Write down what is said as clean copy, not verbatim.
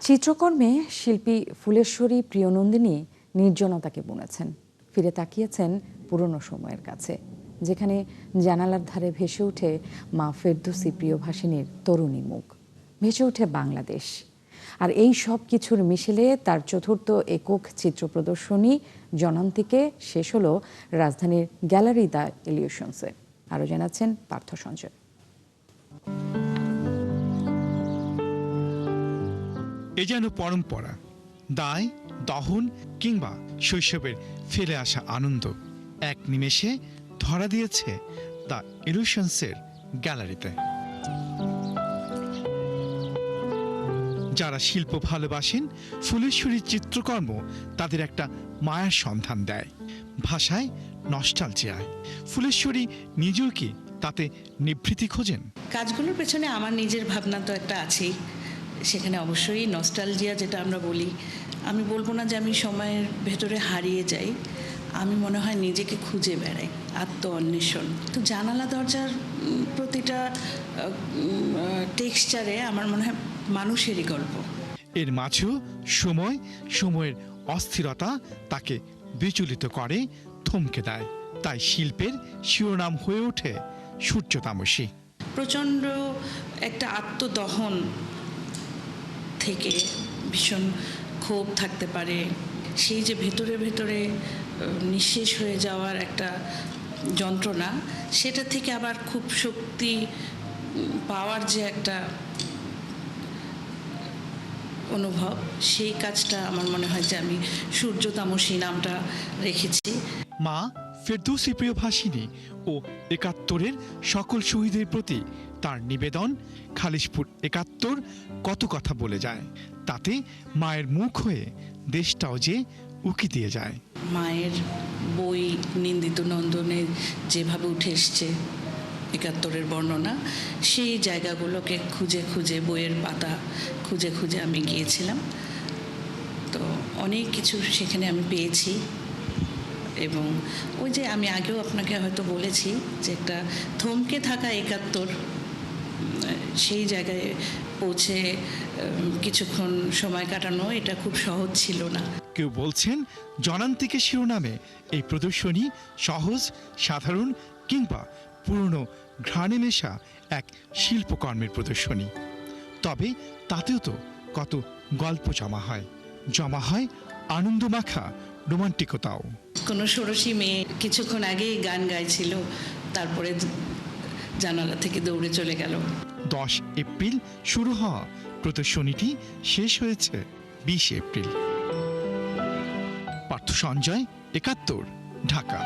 চিত্রকর্মে শিল্পী ফুলেশ্বরী প্রিয়নন্দিনী নির্জনতাকে বুনেছেন, ফিরে তাকিয়েছেন পুরনো সময়ের কাছে, যেখানে জানালার ধারে ভেসে ওঠে মা ফেরদৌসী প্রিয়ভাষিনীর তরুণী মুখ, ভেসে ওঠে বাংলাদেশ। আর এই সব কিছুর মিশেলে তার চতুর্থ একক চিত্র প্রদর্শনী জনান্তিকে শেষ হলো রাজধানীর গ্যালারি দ্য ইলিউশনসে। আরও জানাচ্ছেন পার্থ সঞ্জয়। এ যেন পরম্পরা, দায় দহন কিংবা শৈশবের ফেলে আসা আনন্দ এক নিমেষে ধরা দিয়েছে দ্য ইলিউশনসের গ্যালারিতে। যারা শিল্প ভালোবাসেন, ফুলেশ্বরীর চিত্রকর্ম তাদের একটা মায়ার সন্ধান দেয়, ভাষায় নস্টালজিয়ায়। ফুলেশ্বরী নিজেও কি তাতে নিভৃতি খোঁজেন? কাজগুলোর পেছনে আমার নিজের ভাবনা তো একটা আছেই, সেখানে অবশ্যই নস্টালজিয়া যেটা আমরা বলি, আমি বলবো না যে আমি সময়ের ভেতরে হারিয়ে যাই, আমি মনে হয় নিজেকে খুঁজে বেড়াই, আত্ম অন্বেষণ। তো জানালা দরজার প্রতিটা টেক্সচারে আমার মনে হয় মানুষেরই গল্প। এর মাঝেও সময়ের অস্থিরতা তাকে বিচলিত করে, থমকে দেয়। তাই শিল্পের শিরোনাম হয়ে ওঠে সূর্যতামসী। প্রচণ্ড একটা আত্মদহন থেকে ভীষণ ক্ষোভ থাকতে পারে, সেই যে ভেতরে ভেতরে নিঃশেষ হয়ে যাওয়ার একটা যন্ত্রণা, সেটা থেকে আবার খুব শক্তি পাওয়ার যে একটা অনুভব, সেই কাজটা আমার মনে হয় যে আমি সূর্যতামসী নামটা রেখেছি। মা ফেরদৌসী প্রিয়ভাষিনী ও একাত্তরের সকল শহীদের প্রতি তার নিবেদন খালিশপুর ৭১ কত কথা বলে যায়, তাতে মায়ের মুখ হয়ে দেশটাও যে উকি দিয়ে যায়। মায়ের বই নিন্দিত নন্দনে যেভাবে উঠে এসছে ৭১-এর বর্ণনা, সেই জায়গাগুলোকে খুঁজে খুঁজে, বইয়ের পাতা খুঁজে খুঁজে আমি গিয়েছিলাম। তো অনেক কিছু সেখানে আমি পেয়েছি। এবং ওই যে আমি আগেও আপনাকে হয়তো বলেছি যে একটা থমকে থাকা ৭১, সেই জায়গায় পৌঁছে কিছুক্ষণ সময় কাটানো, এটা খুব সহজ ছিল না। কেউ বলছেন জনান্তিকে শিরোনামে এই প্রদর্শনী সহজ, সাধারণ কিংবা পুরনো ঘ্রাণে মেশা এক শিল্পকর্মের প্রদর্শনী। তবে তাতেও তো কত গল্প জমা হয় আনন্দমাখা রোমান্টিকতাও। কোনো ষোড়শী মেয়ে কিছুক্ষণ আগেই গান গাইছিল, তারপরে জানালা থেকে দৌড়ে চলে গেল। 10 এপ্রিল শুরু হওয়া প্রদর্শনীটি শেষ হয়েছে 20 এপ্রিল। পার্থ সঞ্জয়, ৭১, ঢাকা।